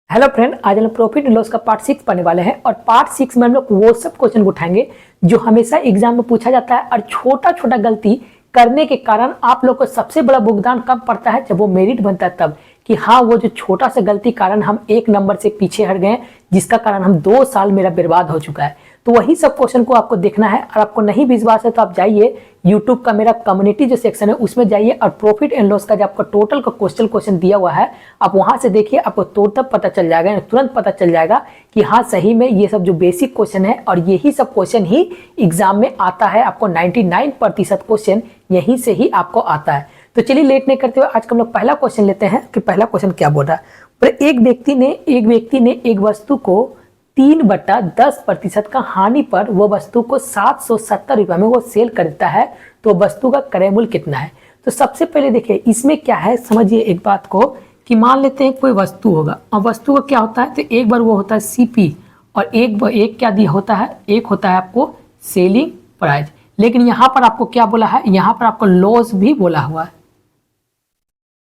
Hello friend, आज हम लोग प्रॉफिट एंड लॉस का पार्ट 6 पढ़ने वाले हैं। और पार्ट 6 में हम लोग वो सब क्वेश्चन उठाएंगे जो हमेशा एग्जाम में पूछा जाता है और छोटा छोटा गलती करने के कारण आप लोग को सबसे बड़ा भुगतान कब पड़ता है, जब वो मेरिट बनता है तब, कि हाँ वो जो छोटा सा गलती कारण हम 1 नंबर से पीछे हट गए, जिसका कारण हम 2 साल मेरा बर्बाद हो चुका है। तो वही सब क्वेश्चन को आपको देखना है। और आपको नहीं विश्वास है तो आप जाइए यूट्यूब का मेरा कम्युनिटी जो सेक्शन है उसमें जाइए और प्रॉफिट एंड लॉस का जो आपका टोटल का क्वेश्चन दिया हुआ है आप वहां से देखिए, आपको टोटल पता चल जाएगा, तुरंत पता चल जाएगा कि हाँ सही में ये सब जो बेसिक क्वेश्चन है और यही सब क्वेश्चन ही एग्जाम में आता है। आपको 99% क्वेश्चन यहीं से ही आपको आता है। तो चलिए लेट नहीं करते हुए आज हम लोग पहला क्वेश्चन लेते हैं कि पहला क्वेश्चन क्या बोल रहा है। पर एक व्यक्ति ने एक वस्तु को 3/10% का हानि पर वो वस्तु को 770 रुपये में वो सेल करता है, तो वस्तु का क्रय मूल्य कितना है। तो सबसे पहले देखिए इसमें क्या है, समझिए एक बात को कि मान लेते हैं कोई वस्तु होगा और वस्तु का क्या होता है, तो एक बार वो होता है सीपी और एक क्या दिया होता है, एक होता है आपको सेलिंग प्राइस। लेकिन यहाँ पर आपको क्या बोला है, यहाँ पर आपको लॉस भी बोला हुआ है,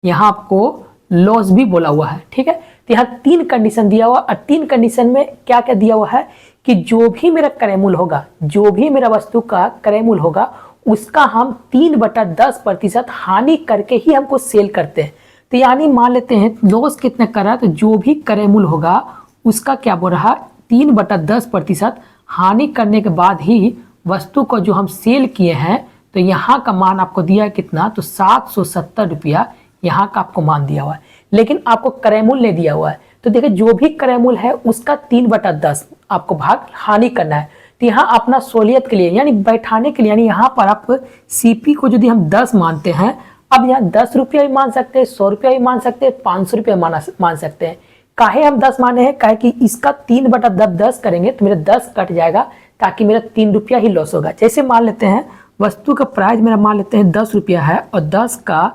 यहाँ आपको लॉस भी बोला हुआ है। ठीक है, तो यहाँ 3 कंडीशन दिया हुआ और 3 कंडीशन में क्या क्या दिया हुआ है कि जो भी मेरा क्रय मूल्य होगा, जो भी मेरा वस्तु का क्रय मूल्य होगा उसका हम 3/10% हानि करके ही हमको सेल करते हैं। तो यानी मान लेते हैं लॉस कितना कर रहा है, तो जो भी क्रय मूल्य होगा उसका क्या बोल रहा है 3/10% हानि करने के बाद ही वस्तु को जो हम सेल किए हैं, तो यहाँ का मान आपको दिया है कितना, तो 770 रुपया यहाँ का आपको मान दिया हुआ है। लेकिन आपको क्रय मूल्य नहीं दिया हुआ है, तो देखिए जो भी क्रय मूल्य है उसका 3/10 आपको भाग हानि करना है। तो यहाँ अपना सहूलियत के लिए यानी बैठाने के लिए, यानी यहाँ पर आप सीपी को यदि हम 10 मानते हैं, अब यहाँ 10 रुपया भी मान सकते हैं, 100 रुपया भी मान सकते हैं, 500 रुपया मान सकते हैं। काहे हम 10 माने हैं, काहे कि इसका 3/10 करेंगे तो मेरा 10 कट जाएगा, ताकि मेरा 3 रुपया ही लॉस होगा। जैसे मान लेते हैं वस्तु का प्राइस मेरा मान लेते हैं 10 रुपया है और 10 का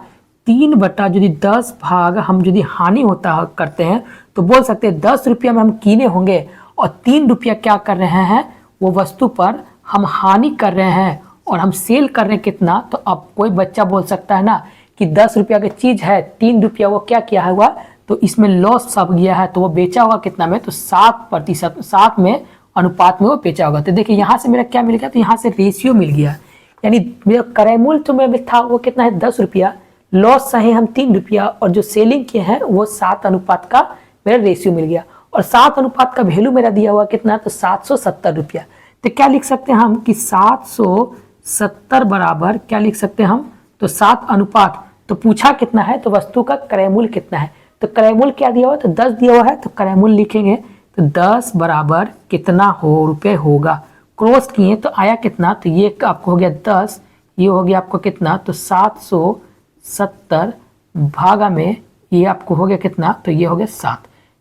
3/10 भाग हम यदि हानि होता करते हैं तो बोल सकते हैं 10 रुपया में हम कीने होंगे और 3 रुपया क्या कर रहे हैं, वो वस्तु पर हम हानि कर रहे हैं और हम सेल कर रहे हैं कितना। तो अब कोई बच्चा बोल सकता है ना कि 10 रुपया की चीज़ है, 3 रुपया वो क्या किया हुआ, तो इसमें लॉस सब गया है, तो वो बेचा होगा कितना में, तो 7%, 7 में अनुपात में वो बेचा होगा। तो देखिए यहाँ से मेरा क्या मिल गया, तो यहाँ से रेशियो मिल गया, यानी मेरा क्रय मूल्य तो मेरा था वो कितना है 10 रुपया, लॉस है हम 3 रुपया और जो सेलिंग किए हैं वो 7 अनुपात का मेरा रेशियो मिल गया। और 7 अनुपात का वैल्यू मेरा दिया हुआ कितना, तो 770 रुपया। तो क्या लिख सकते हैं हम कि 770 बराबर क्या लिख सकते हैं हम, तो 7 अनुपात, तो पूछा कितना है, तो वस्तु का क्रय मूल्य कितना है। तो क्रय मूल्य क्या दिया हुआ है, तो 10 दिया हुआ है, तो क्रय मूल्य लिखेंगे तो 10 बराबर कितना हो रुपये होगा, क्रॉस किए तो आया कितना, तो ये आपको हो गया 10, ये हो गया आपको कितना, तो 770 भागा में ये आपको हो गया कितना, तो ये हो गया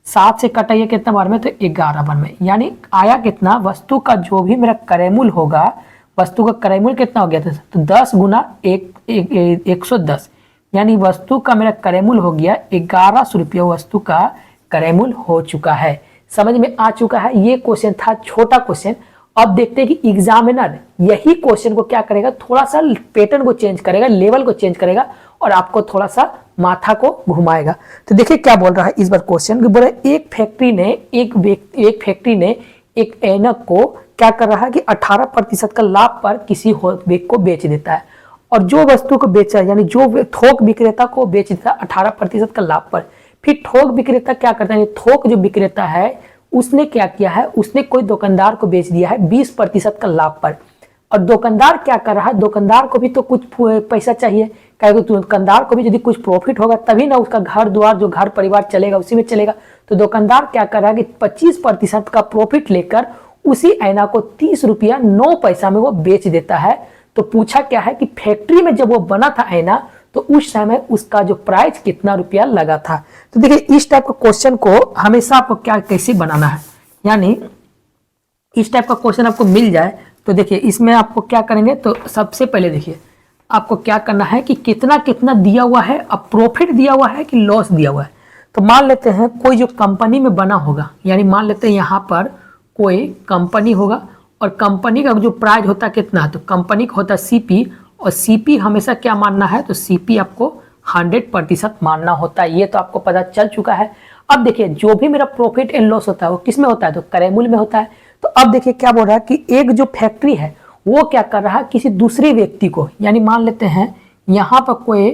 7 से कटाइए कितना बार में, तो 11 बार में, यानी आया कितना, वस्तु का जो भी मेरा क्रय मूल्य होगा, वस्तु का क्रय मूल्य कितना हो गया था, तो 10 गुना 110, यानी वस्तु का मेरा क्रय मूल्य हो गया 1100 रुपया, वस्तु का क्रय मूल्य हो चुका है। समझ में आ चुका है। ये क्वेश्चन था छोटा क्वेश्चन। अब देखते हैं कि एग्जामिनर यही क्वेश्चन को क्या करेगा, थोड़ा सा पैटर्न को चेंज करेगा, लेवल को चेंज करेगा और आपको थोड़ा सा माथा को घुमाएगा। तो देखिए क्या बोल रहा है इस बार क्वेश्चन, बोल रहा है एक फैक्ट्री ने एक ऐनक को क्या कर रहा है कि 18% का लाभ पर किसी व्यक्ति को बेच देता है, और जो वस्तु को बेचा यानी जो थोक विक्रेता को बेच देता है 18% का लाभ पर। फिर थोक विक्रेता क्या करता है, थोक जो विक्रेता है उसने क्या किया है, उसने कोई दुकानदार को बेच दिया है 20% का लाभ पर। और दुकानदार क्या कर रहा है, दुकानदार को भी तो कुछ पैसा चाहिए, क्योंकि दुकानदार को भी यदि कुछ प्रॉफिट होगा तभी ना उसका घर द्वार जो घर परिवार चलेगा उसी में चलेगा। तो दुकानदार क्या कर रहा है कि 25% का प्रॉफिट लेकर उसी ऐना को 30 रुपया 9 पैसा में वो बेच देता है। तो पूछा क्या है कि फैक्ट्री में जब वो बना था ऐना तो उस समय उसका जो प्राइस कितना रुपया लगा था। तो देखिए इस टाइप का क्वेश्चन को हमेशा आपको क्या कैसे बनाना है, यानी इस टाइप का क्वेश्चन आपको मिल जाए तो देखिए इसमें आपको क्या करेंगे, तो सबसे पहले देखिए आपको क्या करना है कि कितना कितना दिया हुआ है, अब प्रॉफिट दिया हुआ है कि लॉस दिया हुआ है। तो मान लेते हैं कोई जो कंपनी में बना होगा, यानी मान लेते हैं यहाँ पर कोई कंपनी होगा और कंपनी का जो प्राइस होता है कितना, तो कंपनी का होता है सीपी, और सीपी हमेशा क्या मानना है, तो सीपी आपको 100% मानना होता है। ये तो आपको पता चल चुका है। अब देखिए जो भी मेरा प्रॉफिट एंड लॉस होता है वो किस में होता है, तो क्रय मूल्य में होता है। तो अब देखिए क्या बोल रहा है कि एक जो फैक्ट्री है वो क्या कर रहा है, किसी दूसरे व्यक्ति को, यानी मान लेते हैं यहाँ पर कोई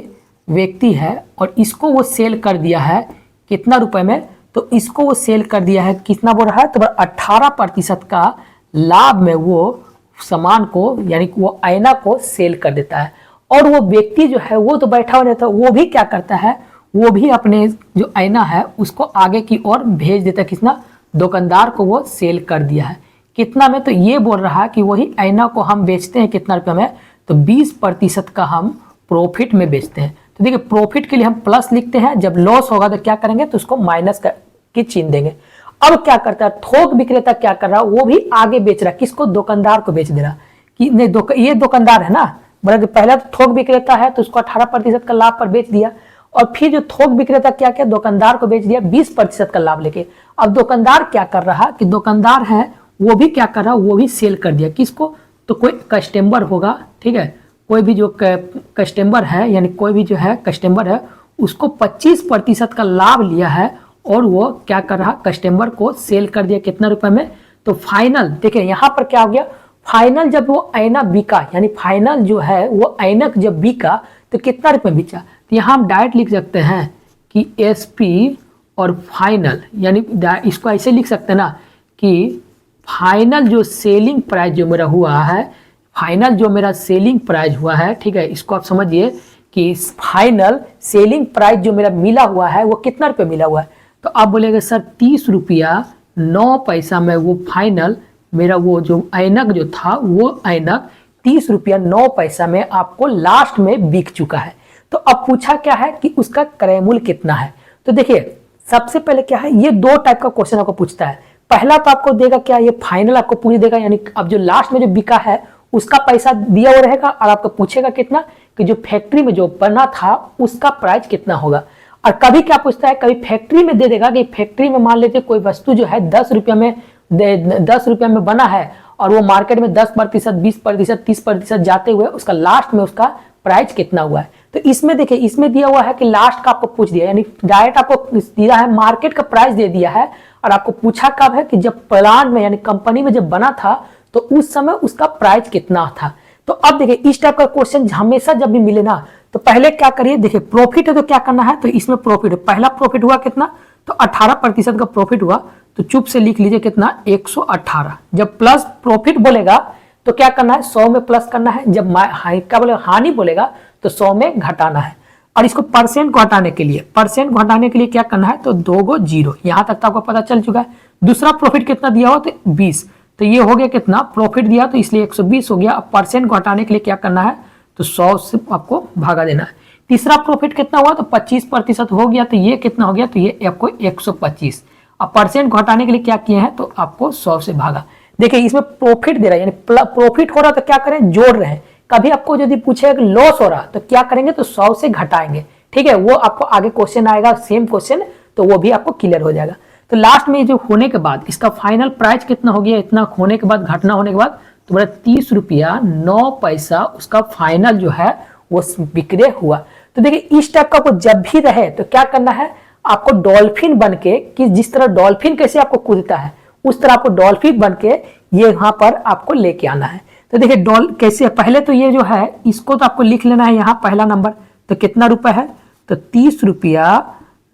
व्यक्ति है और इसको वो सेल कर दिया है कितना रुपए में, तो इसको वो सेल कर दिया है कितना बोल रहा है, तो 18% का लाभ में वो सामान को यानी कि वो आईना को सेल कर देता है। और वो व्यक्ति जो है वो तो बैठा हुआ रहता है, वो भी क्या करता है, वो भी अपने जो आईना है उसको आगे की ओर भेज देता है, कितना, दुकानदार को वो सेल कर दिया है कितना में, तो ये बोल रहा है कि वही आईना को हम बेचते हैं कितना रुपये में, तो 20% का हम प्रॉफिट में बेचते हैं। तो देखिए प्रॉफिट के लिए हम प्लस लिखते हैं, जब लॉस होगा तो क्या करेंगे, तो उसको माइनस की चिन्ह देंगे। अब क्या करता है थोक विक्रेता, क्या कर रहा है, वो भी आगे बेच रहा है, किसको, दुकानदार को बेच दे रहा कि नहीं ये दुकानदार है ना, बोला कि पहला तो थोक विक्रेता है तो उसको 18% का लाभ पर बेच दिया, और फिर जो थोक विक्रेता क्या किया, दुकानदार को बेच दिया 20% का लाभ लेके। अब दुकानदार क्या कर रहा कि दुकानदार है वो भी क्या कर रहा, वो भी सेल कर दिया किसको, तो कोई कस्टमर होगा, ठीक है, कोई भी जो कस्टमर है यानी कोई भी जो है कस्टमर है उसको 25% का लाभ लिया है और वो क्या कर रहा, कस्टमर को सेल कर दिया कितना रुपए में, तो फाइनल देखिए यहाँ पर क्या हो गया, फाइनल जब वो आईना बिका यानी फाइनल जो है वो ऐनक जब बिका तो कितना रुपए में बिका, तो यहाँ हम डायरेक्ट लिख सकते हैं कि एसपी और फाइनल, यानी इसको ऐसे लिख सकते हैं ना कि फाइनल जो सेलिंग प्राइस जो मेरा हुआ है, फाइनल जो मेरा सेलिंग प्राइस हुआ है, ठीक है, इसको आप समझिए कि फाइनल सेलिंग प्राइस जो मेरा मिला हुआ है वो कितना रुपये मिला हुआ है, तो आप बोलेंगे सर 30 रुपया 9 पैसा में वो फाइनल मेरा वो जो ऐनक जो था वो ऐनक 30 रुपया 9 पैसा में आपको लास्ट में बिक चुका है। तो अब पूछा क्या है कि उसका क्रय मूल्य कितना है, तो देखिए सबसे पहले क्या है, ये दो टाइप का क्वेश्चन आपको पूछता है। पहला तो आपको देगा क्या, ये फाइनल आपको पूछ देगा यानी अब जो लास्ट में जो बिका है उसका पैसा दिया हुआ रहेगा, और आपको पूछेगा कितना कि जो फैक्ट्री में जो बना था उसका प्राइस कितना होगा। और कभी क्या पूछता है, कभी फैक्ट्री में दे देगा कि फैक्ट्री में मान लेते कोई वस्तु जो है 10 रुपया में बना है और वो मार्केट में 10%, 20%, 30% जाते हुए उसका लास्ट में उसका प्राइस कितना हुआ है। तो इसमें देखिए इसमें दिया हुआ है कि लास्ट का आपको पूछ दिया, यानी डायरेक्ट आपको दिया है मार्केट का प्राइस दे दिया है, और आपको पूछा कब है कि जब प्लांट में यानी कंपनी में जब बना था तो उस समय उसका प्राइस कितना था। तो अब देखिए इस टाइप का क्वेश्चन हमेशा जब भी मिले ना तो पहले क्या करिए, देखिए प्रॉफिट है तो क्या करना है, तो इसमें प्रॉफिट है, पहला प्रॉफिट हुआ कितना, तो 18% का प्रॉफिट हुआ, तो चुप से लिख लीजिए कितना 118। जब प्लस प्रॉफिट बोलेगा तो क्या करना है, 100 में प्लस करना है, जब क्या बोलेगा हानि बोलेगा तो 100 में घटाना है। और इसको परसेंट को हटाने के लिए क्या करना है, तो 2 गो 0, यहां तक तो आपको पता चल चुका है। दूसरा प्रॉफिट कितना दिया हुआ, तो 20, तो ये हो गया कितना प्रॉफिट दिया, तो इसलिए 120 हो गया। अब परसेंट को हटाने के लिए क्या करना है, तो 100 से आपको भागा देना है। तीसरा प्रॉफिट कितना हुआ, तो 25% हो गया, तो ये कितना हो गया, तो ये आपको 125। अब परसेंट को हटाने के लिए क्या किए हैं, तो आपको 100 से भागा। देखिए इसमें प्रॉफिट दे रहा है यानी प्रॉफिट हो रहा तो क्या करें, जोड़ रहे हैं। कभी आपको यदि पूछे कि लॉस हो रहा तो क्या करेंगे, तो 100 से घटाएंगे, ठीक है, वो आपको आगे क्वेश्चन आएगा सेम क्वेश्चन, तो वो भी आपको क्लियर हो जाएगा। तो लास्ट में जो होने के बाद इसका फाइनल प्राइस कितना हो गया, इतना होने के बाद घटना होने के बाद तो बोला 30 रुपया 9 पैसा उसका फाइनल जो है वो विक्रय हुआ। तो देखिए इस टाइप का आपको जब भी रहे तो क्या करना है, आपको डॉल्फिन बन के, कि जिस तरह डॉल्फिन कैसे आपको कूदता है उस तरह आपको डॉल्फिन बन के ये यहाँ पर आपको लेके आना है। तो देखिए कैसे, पहले तो ये जो है इसको तो आपको लिख लेना है यहाँ पहला नंबर, तो कितना रुपए है, तो 30 रुपया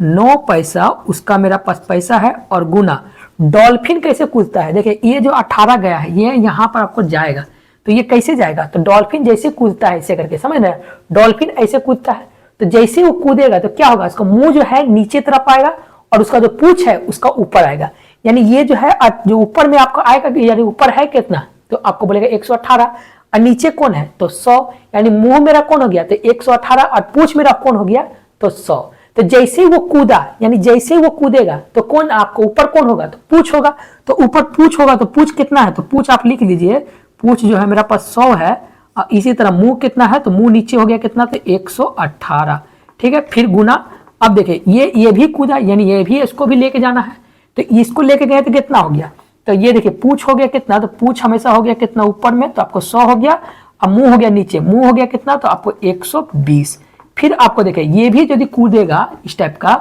9 पैसा उसका मेरा पास पैसा है, और गुना डॉल्फिन कैसे कूदता है, देखिए ये जो 18 गया है ये यहाँ पर आपको जाएगा, तो ये कैसे जाएगा, तो डॉल्फिन जैसे कूदता है ऐसे करके, समझ रहे हैं, डॉल्फिन ऐसे कूदता है, तो जैसे वो कूदेगा तो क्या होगा, उसका मुंह जो है नीचे तरफ आएगा और उसका जो पूंछ है उसका ऊपर आएगा, यानी ये जो है जो ऊपर में आपको आएगा, यानी ऊपर है कितना, तो आपको बोलेगा 118, और नीचे कौन है, तो 100, यानी मुंह मेरा कौन हो गया, तो 118, और पूंछ मेरा कौन हो गया, तो 100। तो जैसे ही वो कूदा, यानी जैसे ही वो कूदेगा तो कौन आपको ऊपर कौन होगा, तो पूंछ होगा, तो ऊपर पूंछ होगा, तो पूंछ कितना है, तो पूंछ आप लिख लीजिए, पूंछ जो है मेरा पास 100 है, और इसी तरह मुंह कितना है, तो मुंह नीचे हो गया कितना, तो 118, ठीक है, फिर गुना। अब देखिए ये भी कूदा, यानी ये भी इसको भी लेके जाना है, तो इसको लेके गए तो कितना हो गया, तो ये देखिए पूंछ हो गया कितना, तो पूंछ हमेशा हो गया कितना ऊपर में, तो आपको 100 हो गया, अब मुंह हो गया नीचे, मुंह हो गया कितना, तो आपको 120। फिर आपको देखिए ये भी यदि कूदेगा इस टाइप का,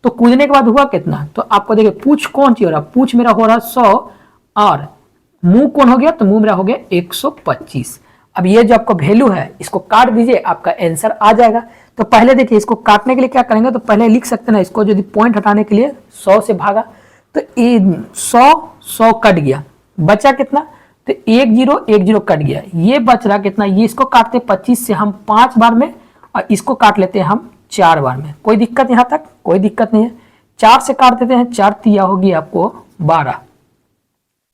तो कूदने के बाद हुआ कितना, तो आपको देखिए पूछ कौन सी हो रहा, पूछ मेरा हो रहा 100 और मुंह कौन हो गया, तो मुंह मेरा हो गया 125। अब ये जो आपको वैल्यू है इसको काट दीजिए, आपका आंसर आ जाएगा। तो पहले देखिए इसको काटने के लिए क्या करेंगे, तो पहले लिख सकते हैं ना इसको, यदि पॉइंट हटाने के लिए 100 से भागा तो 100 कट गया, बचा कितना, तो 10 कट गया, ये बच रहा कितना, ये इसको काटते 25 से हम 5 बार में और इसको काट लेते हैं हम 4 बार में। कोई दिक्कत यहाँ तक, कोई दिक्कत नहीं है। 4 से काट देते हैं, 4 तिया होगी आपको 12,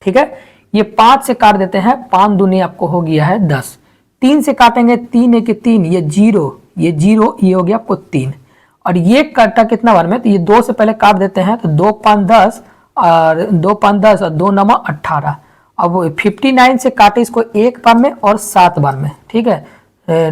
ठीक है। ये 5 से काट देते हैं, 5 दूनी आपको हो गया है 10। 3 से काटेंगे, 3 1 3, ये 0, ये हो गया आपको 3। और ये कटा कितना बार में, तो ये 2 से पहले काट देते हैं, तो 2 5 10 और 2 5 10 और 2 9 18। अब 59 से काटे इसको 1 बार में और 7 बार में, ठीक है।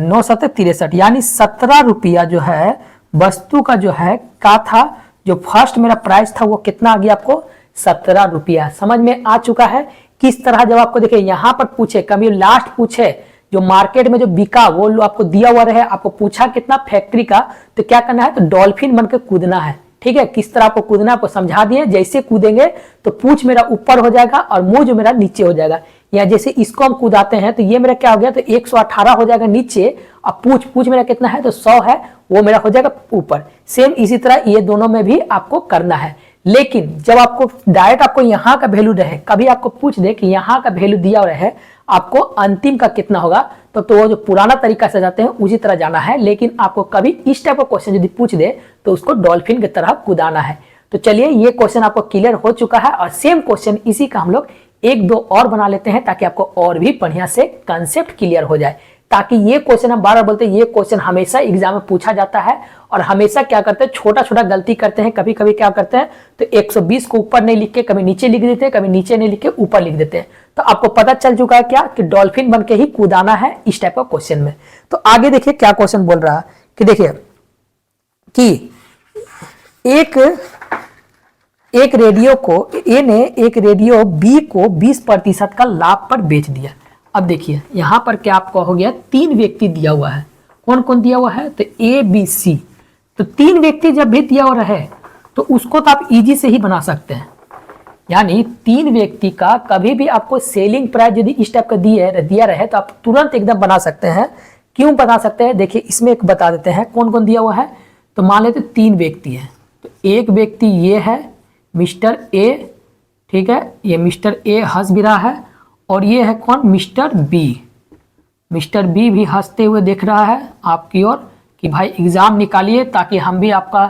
9 7 63, यानी 17 रुपया जो है वस्तु का जो है का था, जो फर्स्ट मेरा प्राइस था वो कितना आ गया आपको, 17 रुपया। समझ में आ चुका है किस तरह जब आपको देखिए यहाँ पर पूछे, कभी लास्ट पूछे जो मार्केट में जो बिका वो आपको दिया हुआ रहे, आपको पूछा कितना फैक्ट्री का, तो क्या करना है, तो डॉल्फिन बनकर कूदना है, ठीक है। किस तरह आपको कूदना आपको समझा दिए, जैसे कूदेंगे तो पूछ मेरा ऊपर हो जाएगा और मुंह जो मेरा नीचे हो जाएगा। या जैसे इसको हम कूदाते हैं तो ये मेरा क्या हो गया, तो 118 हो जाएगा नीचे, अब पूछ मेरा कितना है, तो 100 है, वो मेरा हो जाएगा ऊपर। सेम इसी तरह ये दोनों में भी आपको करना है। लेकिन जब आपको डायरेक्ट आपको यहाँ का वैल्यू रहे, कभी आपको पूछ दे कि यहाँ का वैल्यू दिया रहे, आपको अंतिम का कितना होगा, तो वो जो पुराना तरीका से जाते हैं उसी तरह जाना है। लेकिन आपको कभी इस टाइप का क्वेश्चन यदि पूछ दे तो उसको डॉल्फिन की तरह कूदाना है। तो चलिए ये क्वेश्चन आपको क्लियर हो चुका है और सेम क्वेश्चन इसी का हम लोग 1 2 और बना लेते हैं ताकि आपको और भी बढ़िया से कंसेप्ट क्लियर हो जाए। ताकि ये क्वेश्चन हम बार बार बोलते हैं, ये क्वेश्चन हमेशा एग्जाम में पूछा जाता है और हमेशा क्या करते हैं, छोटा छोटा गलती करते हैं। कभी कभी क्या करते हैं, तो 120 को ऊपर नहीं लिख के कभी नीचे लिख देते हैं, कभी नीचे नहीं लिख के ऊपर लिख देते हैं। तो आपको पता चल चुका है क्या, कि डॉल्फिन बन के ही कूदाना है इस टाइप का क्वेश्चन में। तो आगे देखिए क्या क्वेश्चन बोल रहा है, कि देखिए कि एक रेडियो को ए ने एक रेडियो बी को 20% का लाभ पर बेच दिया। अब देखिए यहां पर क्या आपको हो गया, 3 व्यक्ति दिया हुआ है। कौन कौन दिया हुआ है, तो ए बी सी। तो 3 व्यक्ति जब भी दिया हुआ रहे तो उसको तो आप इजी से ही बना सकते हैं। यानी 3 व्यक्ति का कभी भी आपको सेलिंग प्राइस यदि इस टाइप का दिया रहे तो आप तुरंत एकदम बना सकते हैं। क्यों बना सकते हैं, देखिए इसमें एक बता देते हैं कौन कौन दिया हुआ है। तो मान लेते 3 व्यक्ति हैं, तो एक व्यक्ति ये है मिस्टर ए, ठीक है, ये मिस्टर ए हंस भी रहा है, और ये है कौन, मिस्टर बी। मिस्टर बी भी हंसते हुए देख रहा है आपकी ओर कि भाई एग्जाम निकालिए ताकि हम भी आपका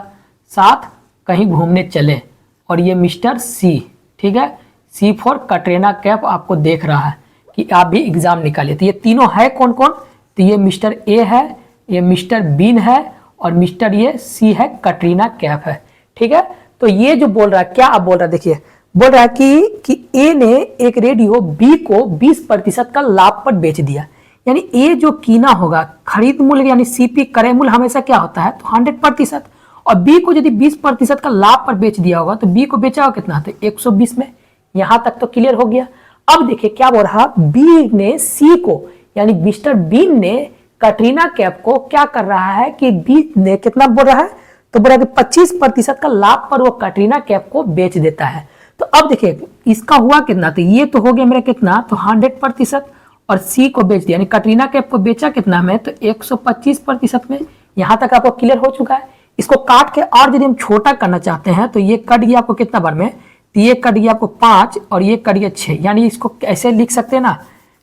साथ कहीं घूमने चले। और ये मिस्टर सी, ठीक है, सी फॉर कटरीना कैफ आपको देख रहा है कि आप भी एग्जाम निकालिए। तो ये तीनों है कौन कौन, तो ये मिस्टर ए है, ये मिस्टर बीन है और मिस्टर ये सी है, कटरीना कैफ है, ठीक है। तो ये जो बोल रहा है, क्या आप बोल रहा है, देखिए बोल रहा है कि ए ने एक रेडियो बी को 20% का लाभ पर बेच दिया। यानी ए जो कीना होगा खरीद मूल्य यानी सीपी क्रय मूल्य हमेशा क्या होता है, तो 100%, और बी को यदि 20% का लाभ पर बेच दिया होगा तो बी को बेचा होगा कितना, तो 120 में। यहां तक तो क्लियर हो गया। अब देखिए क्या बोल रहा, बी ने सी को यानी मिस्टर बीन ने कटरीना कैफ को क्या कर रहा है कि बी ने कितना बोल रहा है, तो बोल रहा है कि 25% का लाभ पर वो कटरीना कैफ को बेच देता है। तो अब देखिए इसका हुआ कितना, तो ये तो हो गया मेरा कितना, तो 100%, और सी को बेच दिया यानी कटरीना कैफ को बेचा कितना में, तो 125% में। यहां तक आपको क्लियर हो चुका है। इसको काट के और यदि हम छोटा करना चाहते हैं तो ये कट गया आपको कितना बार में, तो ये कट गया आपको 5 और ये कट गया 6, यानी इसको ऐसे लिख सकते हैं ना,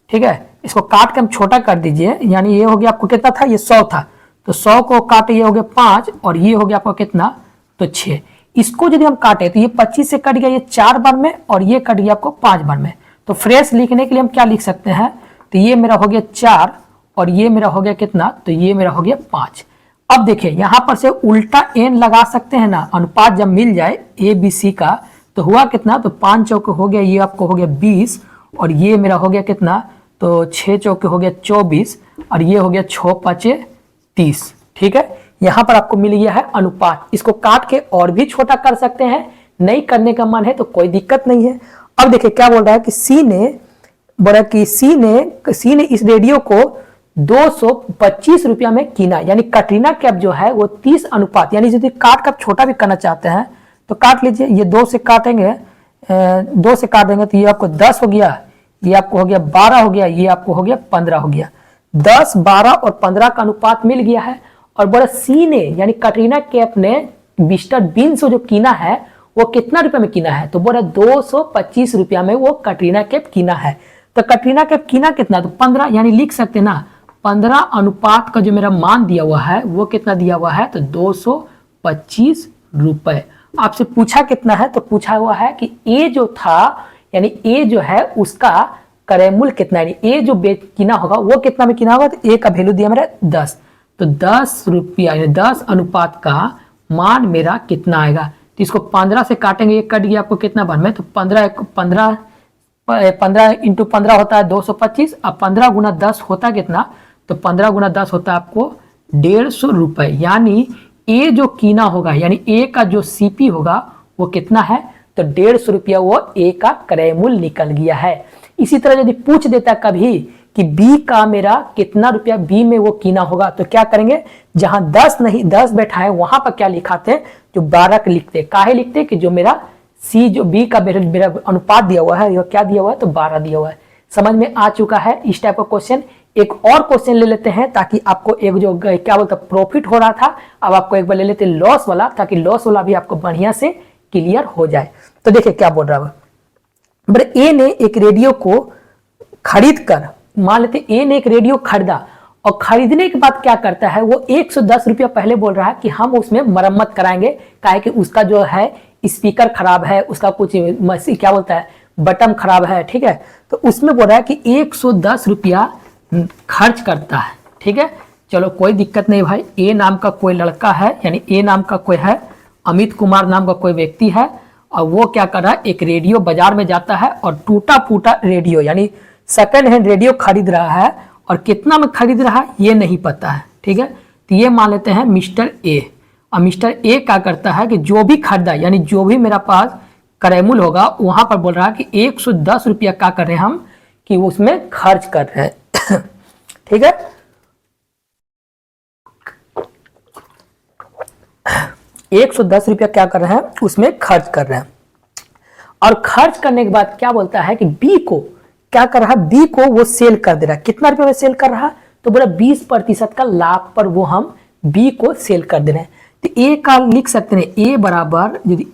ठीक है। इसको काट के हम छोटा कर दीजिए, यानी ये हो गया आपको कितना था, ये 100 था, तो 100 को काटे ये हो गया 5 और ये हो गया आपको कितना, तो 6। इसको यदि हम काटे तो ये 25 से कट गया ये 4 बार में और ये कट गया आपको 5 बार में। तो फ्रेश लिखने के लिए हम क्या लिख सकते हैं, तो ये मेरा हो गया 4 और ये मेरा हो गया कितना, तो ये मेरा हो गया 5। अब देखिए यहां पर से उल्टा एन लगा सकते हैं ना, अनुपात जब मिल जाए ए बी सी का तो हुआ कितना, तो 5 चौके हो गया, ये आपको हो गया 20 और ये मेरा हो गया कितना, तो 6 चौके हो गया 24 और ये हो गया 6 5 30, ठीक है। यहां पर आपको मिल गया है अनुपात। इसको काट के और भी छोटा कर सकते हैं, नहीं करने का मन है तो कोई दिक्कत नहीं है। अब देखिए क्या बोल रहा है कि सी ने इस रेडियो को 225 रुपया में कीना, यानी कटरीना कैफ जो है वो 30 अनुपात, यानी यदि काट कर छोटा भी करना चाहते हैं तो काट लीजिए। ये 2 से काटेंगे, 2 से काट देंगे तो ये आपको 10 हो गया, ये आपको हो गया 12 हो गया, ये आपको हो गया 15 हो गया। 10, 12 और 15 का अनुपात मिल गया है। और बोला सी ने, यानी कटरीना कैफ ने मिस्टर बीन से जो कीना है वो कितना रुपए में कीना है, तो बोला 225 रुपया में वो कटरीना कैफ कीना है। तो कटरीना कैफ कीना कितना, तो 15, यानी लिख सकते ना 15 अनुपात का जो मेरा मान दिया हुआ है वो कितना दिया हुआ है, तो 225 रुपए। आपसे पूछा कितना है, तो पूछा हुआ है कि ए जो था, यानी ए जो है उसका क्रय मूल्य कितना है, ए जो बेच कीना होगा वो कितना में कीना होगा, तो ए का वैल्यू दिया मेरा 10, तो 10 रुपया, यानी 10 अनुपात का मान मेरा कितना आएगा। तो इसको 15 से काटेंगे, ये कट गया, आपको कितना बन में, तो 15 इंटू 15 होता है 225, अब 15 गुना 10 होता कितना, तो 15 गुना 10 होता है आपको 150 रुपए। यानी ए जो कीना होगा, यानी ए का जो सीपी होगा वो कितना है, तो 150 रुपया वो ए का क्रय मूल्य निकल गया है। इसी तरह यदि पूछ देता कभी कि बी का मेरा कितना रुपया बी में वो कीना होगा, तो क्या करेंगे, जहां 10 नहीं 10 बैठा है वहां पर क्या लिखाते हैं, जो 12 लिखते, काहे लिखते कि जो मेरा सी जो बी का मेरा अनुपात दिया हुआ है, यह क्या दिया हुआ है, तो 12 दिया हुआ है। समझ में आ चुका है इस टाइप का क्वेश्चन। एक और क्वेश्चन ले लेते हैं ताकि आपको एक जो क्या बोलते प्रॉफिट हो रहा था, अब आपको एक बार ले लेते हैं लॉस वाला, ताकि लॉस वाला भी आपको बढ़िया से क्लियर हो जाए। तो देखिए क्या बोल रहा है, ए ने एक रेडियो को खरीद कर, मान लेते ए ने एक रेडियो खरीदा और खरीदने के बाद क्या करता है, वो 110 रुपया पहले बोल रहा है कि हम उसमें मरम्मत कराएंगे, काहे कि उसका जो है स्पीकर खराब है, उसका कुछ क्या बोलता है बटन खराब है, ठीक है। तो उसमें बोल रहा है कि 110 रुपया खर्च करता है, ठीक है। चलो कोई दिक्कत नहीं भाई, ए नाम का कोई लड़का है, यानी ए नाम का कोई है, अमित कुमार नाम का कोई व्यक्ति है, और वो क्या कर रहा है, एक रेडियो बाजार में जाता है और टूटा फूटा रेडियो, यानी सेकेंड हैंड रेडियो खरीद रहा है, और कितना में खरीद रहा है ये नहीं पता है, ठीक है। तो ये मान लेते हैं मिस्टर ए। और मिस्टर ए क्या करता है कि जो भी खरीदा, यानी जो भी मेरा पास क्रय मूल्य होगा वहां पर बोल रहा है कि 110 रुपया क्या कर रहे हैं हम, कि उसमें खर्च कर रहे हैं ठीक है। 110 रुपया क्या कर रहे हैं, उसमें खर्च कर रहे हैं। और खर्च करने के बाद क्या बोलता है कि बी को क्या कर रहा है, बी को वो सेल कर दे रहा है। कितना रुपये में सेल कर रहा है, तो बोला 20% का लाभ पर वो हम बी को सेल कर दे रहे हैं। तो ए का लिख सकते हैं, ए बराबर यदि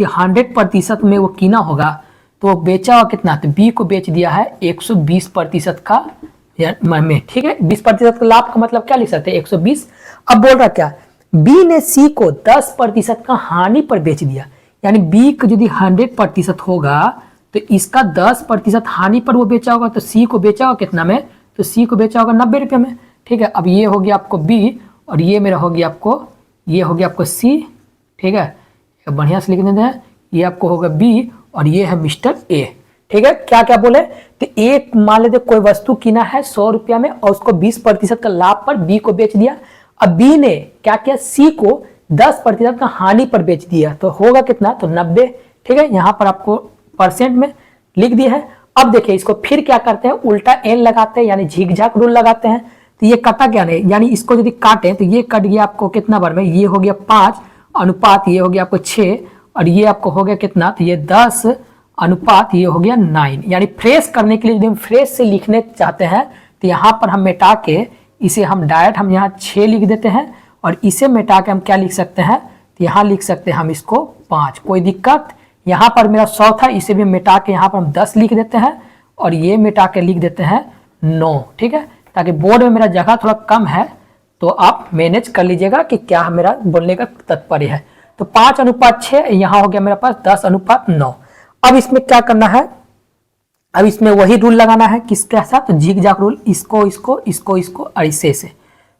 100% में वो कीना होगा तो बेचा हुआ कितना, तो बी को बेच दिया है 120% का में, ठीक है। 20% का लाभ का मतलब क्या लिख सकते हैं, 120। अब बोल रहा क्या, बी ने सी को 10% का हानि पर बेच दिया, यानी बी को यदि 100% होगा तो इसका 10% हानि पर वो बेचा होगा, तो सी को बेचा होगा कितना में, तो सी को बेचा होगा 90 रुपये में, ठीक है। अब ये हो गया आपको बी, और ये मेरा हो गया आपको, ये हो गया आपको सी, ठीक है। बढ़िया से लिख देते हैं, ये आपको होगा बी, और ये है मिस्टर ए, ठीक है। क्या क्या बोले, तो एक मान लेते कोई वस्तु कीना है 100 रुपया में और उसको 20% का लाभ पर बी को बेच दिया। अब बी ने क्या किया, सी को 10% का हानि पर बेच दिया, तो होगा कितना, तो 90, ठीक है। यहाँ पर आपको परसेंट में लिख दिया है। अब देखिए इसको फिर क्या करते हैं, उल्टा एन लगाते हैं, यानी झिकझाक रूल लगाते हैं। तो ये कटा क्या नहीं, यानी इसको यदि काटे तो ये कट गया आपको कितना बार में, ये हो गया 5 अनुपात, ये हो गया आपको 6, और ये आपको हो गया कितना, तो ये 10 अनुपात, ये हो गया 9। यानी फ्रेश करने के लिए यदि हम फ्रेश से लिखने चाहते हैं तो यहाँ पर हम मिटा के इसे हम डायरेक्ट हम यहाँ 6 लिख देते हैं, और इसे मिटा के हम क्या लिख सकते हैं, तो यहाँ लिख सकते हैं हम इसको 5, कोई दिक्कत। यहाँ पर मेरा 100 था, इसे भी मिटा के यहाँ पर हम 10 लिख देते हैं, और ये मिटा के लिख देते हैं 9, ठीक है। ताकि बोर्ड में मेरा जगह थोड़ा कम है तो आप मैनेज कर लीजिएगा कि क्या मेरा बोलने का तात्पर्य है। तो 5 अनुपात 6, यहाँ हो गया मेरे पास 10 अनुपात 9। अब इसमें क्या करना है, अब इसमें वही रूल लगाना है, किसके साथ, तो झिकझाक रूल, इसको इसको इसको इसको और इससे से।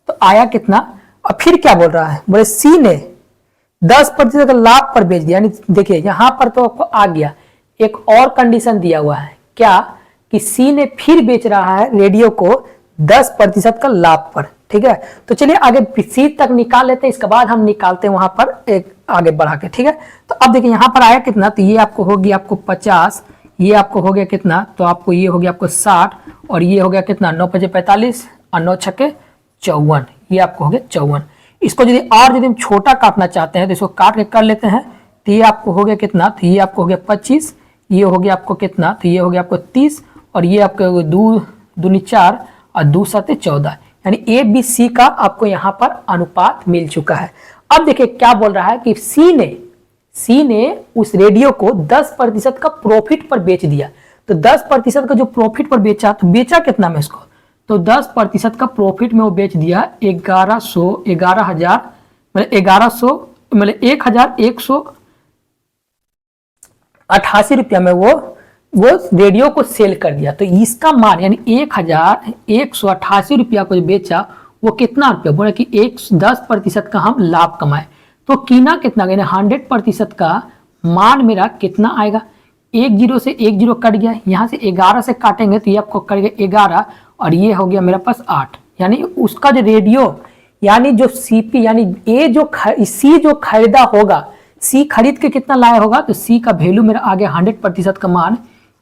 तो आया कितना, और फिर क्या बोल रहा है, बोले सी ने 10% का लाभ पर बेच दिया। यानी देखिए यहाँ पर तो आपको आ गया, एक और कंडीशन दिया हुआ है, क्या कि सी ने फिर बेच रहा है रेडियो को 10% का लाभ पर, ठीक है। तो चलिए आगे सी तक निकाल लेते हैं, इसके बाद हम निकालते हैं वहां पर एक आगे बढ़ा के, ठीक है। तो अब देखिए यहाँ पर आया कितना, तो ये आपको हो गया आपको 50, ये आपको हो गया कितना, तो आपको ये हो गया आपको 60, और ये हो गया कितना 9 × 45, और 9 छक्के 54, ये आपको हो गया 54। इसको यदि हम छोटा काटना चाहते हैं तो इसको काट के कर लेते हैं। तो ये आपको हो गया कितना, तो ये आपको हो गया 25, ये हो गया आपको कितना, तो ये हो गया आपको 30, और ये आपको 2 दूनी 4 और 2 7 14, यानी ए बी सी का आपको यहाँ पर अनुपात मिल चुका है। अब देखिए क्या बोल रहा है कि सी ने उस रेडियो को 10% का प्रॉफिट पर बेच दिया। तो 10% का जो प्रॉफिट पर बेचा, तो बेचा कितना में इसको, तो 10% का प्रॉफिट में वो बेच दिया 1100 मतलब 1188 रुपया में वो रेडियो को सेल कर दिया। तो इसका मान यानी 1188 रुपया को जो बेचा वो कितना रुपया, बोला कि 10% का हम लाभ कमाए। तो कीना कितना, यानी 100% का मान मेरा कितना आएगा, 1 0 से 1 0 कट गया, यहाँ से 11 से काटेंगे तो ये आपको कट गया 11, और ये हो गया मेरे पास 8, यानी उसका जो रेडियो यानी जो सीपी यानी सी जो खरीदा होगा, सी खरीद के कितना लाया होगा, तो सी का वैल्यू मेरा आ गया 100% का मान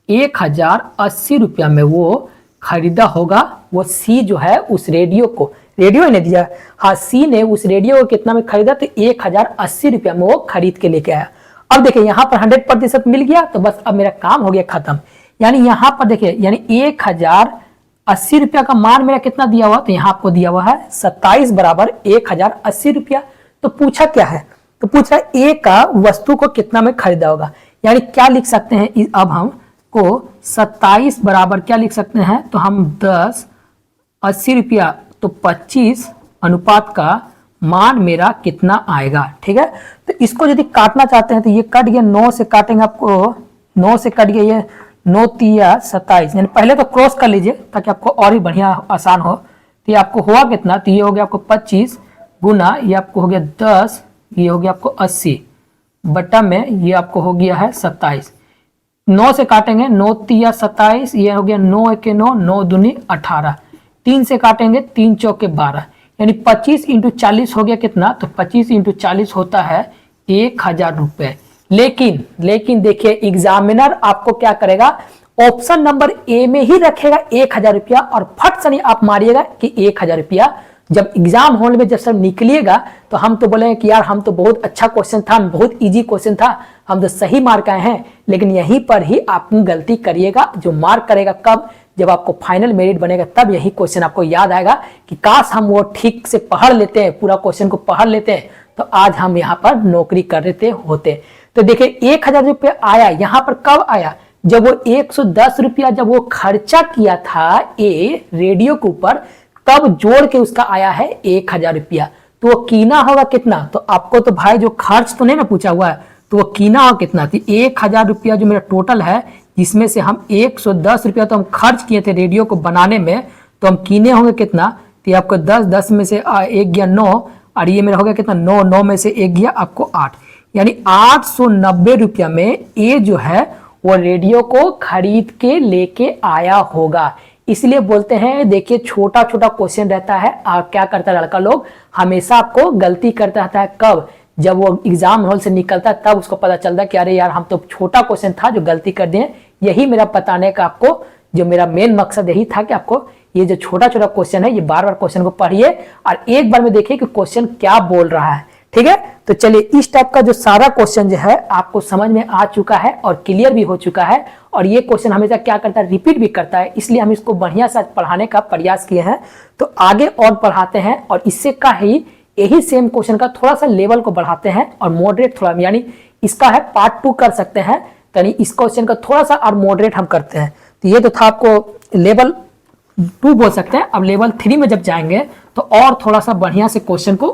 1080 रुपया में वो खरीदा होगा। वो सी जो है उस रेडियो ने दिया, हाँ सी ने उस रेडियो को कितना में खरीदा, तो 1080 रुपया में वो खरीद के लेके आया। अब देखिए यहाँ पर 100% मिल गया, तो बस अब मेरा काम हो गया खत्म। यानी यहाँ पर देखिए यानी 1080 रुपया का मान मेरा कितना दिया हुआ, तो यहाँ आपको दिया हुआ है 27 बराबर 1080 रुपया। तो पूछा क्या है, तो पूछा ए का वस्तु को कितना में खरीदा होगा, यानी क्या लिख सकते हैं अब हम को 27 बराबर क्या लिख सकते हैं, तो हम 1080 रुपया तो 25 अनुपात का मान मेरा कितना आएगा। ठीक है, तो इसको यदि काटना चाहते हैं तो ये कट गया, 9 से काटेंगे, आपको 9 से कट गया, ये 9 3 27, यानी पहले तो क्रॉस कर लीजिए ताकि आपको और भी बढ़िया आसान हो। तो ये आपको हुआ कितना, तो ये हो गया आपको 25 गुना ये आपको हो गया 10, ये हो गया आपको 80 बटा में ये आपको हो गया है 27। 9 से काटेंगे, 9 3 27, ये हो गया 9 1 9, 9 दूनी 18, 3 से काटेंगे 3 चौके 12, यानी 25 × 40 हो गया कितना, तो 25 × 40 होता है 1000 रुपए। लेकिन देखिए एग्जामिनर आपको क्या करेगा, ऑप्शन नंबर ए में ही रखेगा 1000 रुपया, और फट से नहीं आप मारिएगा कि 1000 रुपया। जब एग्जाम हॉल में जब सब निकलिएगा तो हम तो बोलेंगे कि यार हम तो बहुत अच्छा क्वेश्चन था, बहुत इजी क्वेश्चन था, हम तो सही मार्क आए हैं। लेकिन यहीं पर ही आप गलती करिएगा। जो मार्क करेगा कब, जब आपको फाइनल मेरिट बनेगा तब यही क्वेश्चन आपको याद आएगा कि काश हम वो ठीक से पढ़ लेते हैं, पूरा क्वेश्चन को पढ़ लेते हैं, तो आज हम यहाँ पर नौकरी कर लेते होते। तो देखिए 1000 रुपया आया, यहाँ पर कब आया, जब वो 110 रुपया जब वो खर्चा किया था ए रेडियो के ऊपर, तब जोड़ के उसका आया है 1000 रुपया। तो वो कीना होगा कितना, तो आपको तो भाई जो खर्च तो नहीं ना पूछा हुआ है, तो वो कीना होगा कितना, तो 1000 रुपया जो मेरा टोटल है, जिसमें से हम 110 रुपया तो हम खर्च किए थे रेडियो को बनाने में, तो हम कीने होंगे कितना, तो आपको 10 में से 1 गया 9, और ये मेरा हो गया कितना 9 में से 1 गया आपको 8, यानी 890 रुपया में ये जो है वो रेडियो को खरीद के लेके आया होगा। इसलिए बोलते हैं देखिए छोटा छोटा क्वेश्चन रहता है, क्या करता है लड़का लोग, हमेशा आपको गलती करता रहता है। कब, जब वो एग्जाम हॉल से निकलता है तब उसको पता चलता है कि अरे यार हम तो छोटा क्वेश्चन था जो गलती कर दिए। यही मेरा बताने का आपको जो मेरा मेन मकसद यही था कि आपको ये जो छोटा छोटा क्वेश्चन है ये बार बार क्वेश्चन को पढ़िए और एक बार में देखिए कि क्वेश्चन क्या बोल रहा है। ठीक है, तो चलिए इस टाइप का जो सारा क्वेश्चन जो है आपको समझ में आ चुका है और क्लियर भी हो चुका है। और ये क्वेश्चन हमेशा क्या करता है, रिपीट भी करता है, इसलिए हम इसको बढ़िया से पढ़ाने का प्रयास किए हैं। तो आगे और पढ़ाते हैं और इससे का ही यही सेम क्वेश्चन का थोड़ा सा लेवल को बढ़ाते हैं और मॉडरेट थोड़ा, यानी इसका है पार्ट 2 कर सकते हैं, यानी इस क्वेश्चन का थोड़ा सा और मॉडरेट हम करते हैं। तो ये तो था आपको लेवल 2 बोल सकते हैं। अब लेवल 3 में जब जाएंगे तो और थोड़ा सा बढ़िया से क्वेश्चन को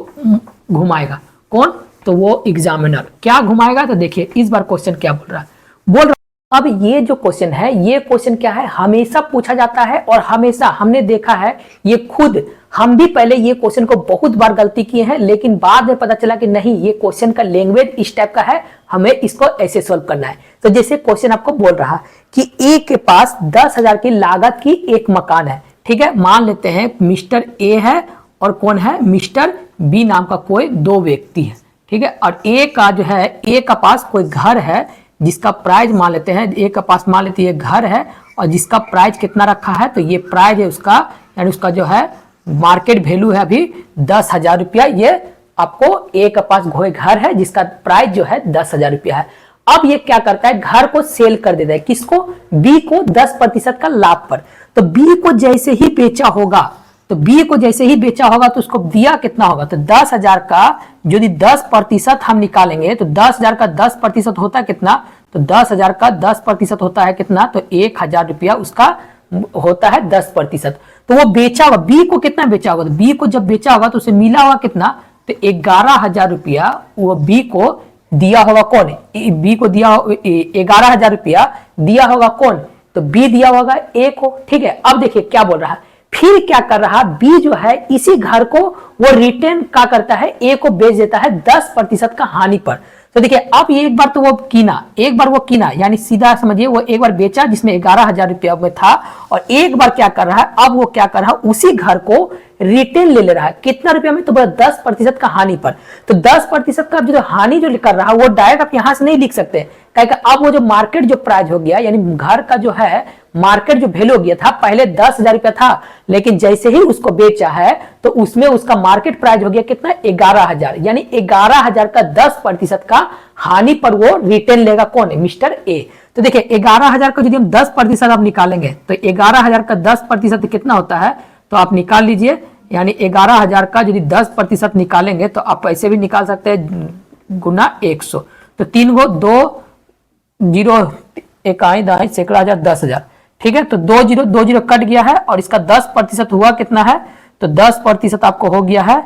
घुमाएगा। कौन, तो वो एग्जामिनर क्या घुमाएगा। तो देखिए इस बार क्वेश्चन क्या बोल रहा है। अब ये जो क्वेश्चन है, ये क्वेश्चन क्या है, हमेशा पूछा जाता है और हमेशा हमने देखा है, ये खुद हम भी पहले ये क्वेश्चन को बहुत बार गलती किए हैं, लेकिन बाद में पता चला कि नहीं ये क्वेश्चन का लैंग्वेज इस टाइप का है, हमें इसको ऐसे सॉल्व करना है। तो जैसे क्वेश्चन आपको बोल रहा कि ए के पास 10,000 की लागत की एक मकान है। ठीक है, मान लेते हैं मिस्टर ए है और कौन है, मिस्टर बी नाम का कोई 2 व्यक्ति है। ठीक है, और ए का जो है, ए का पास कोई घर है जिसका प्राइस मान लेते हैं, ए का पास मान लेते हैं ये घर है और जिसका प्राइस कितना रखा है, तो ये प्राइस है उसका, यानी उसका जो है मार्केट वैल्यू है अभी 10,000 रुपया। ये आपको ए के पास घर है जिसका प्राइस जो है 10,000 रुपया है। अब ये क्या करता है, घर को सेल कर देता है, किसको, बी को 10% का लाभ पर। तो बी को जैसे ही बेचा होगा, तो बी को जैसे ही बेचा होगा तो उसको दिया कितना होगा, तो 10,000 का यदि 10% हम निकालेंगे तो 10,000 का 10% होता है कितना, तो 10,000 का 10% होता है कितना, तो 1,000 रुपया उसका होता है 10%। तो वो बेचा होगा, बी को कितना बेचा होगा, तो बी को जब बेचा होगा तो उसे मिला होगा कितना, तो 11,000 रुपया वो बी को दिया होगा कौन, बी को दिया 11,000 रुपया दिया होगा कौन, तो बी दिया होगा ए को। ठीक है, अब देखिए क्या बोल रहा है, फिर क्या कर रहा, बी जो है इसी घर को वो रिटर्न क्या करता है, ए को बेच देता है 10% का हानि पर। तो देखिए अब एक बार तो वो कीना, एक बार वो कीना, यानी सीधा समझिए वो एक बार बेचा जिसमें 11,000 रुपया में था, और एक बार क्या कर रहा है, अब वो क्या कर रहा है, उसी घर को रिटर्न ले रहा है कितना रुपया में, तो बोला 10% का हानि पर। तो 10% का जो हानि जो कर रहा है वो डायरेक्ट आप यहां से नहीं लिख सकते, क्योंकि अब वो जो मार्केट जो प्राइस हो गया, यानी घर का जो है मार्केट जो वैल्यू हो गया था, पहले 10,000 रुपया था, लेकिन जैसे ही उसको बेचा है तो उसमें उसका मार्केट प्राइस हो गया कितना, 11,000, यानी 11,000 का 10% का हानि पर वो रिटर्न लेगा कौन है, मिस्टर ए। तो देखिए 11,000 का यदि हम 10% आप निकालेंगे तो 11,000 का 10% कितना होता है, तो आप निकाल लीजिए, यानी 11,000 का यदि 10% निकालेंगे तो आप ऐसे भी निकाल सकते हैं गुना 100, तो 3 गो 2 0 इकाई दाई सैकड़ा हजार 10,000। ठीक है, तो 2 0 कट गया है और इसका 10% हुआ कितना है, तो 10% आपको हो गया है,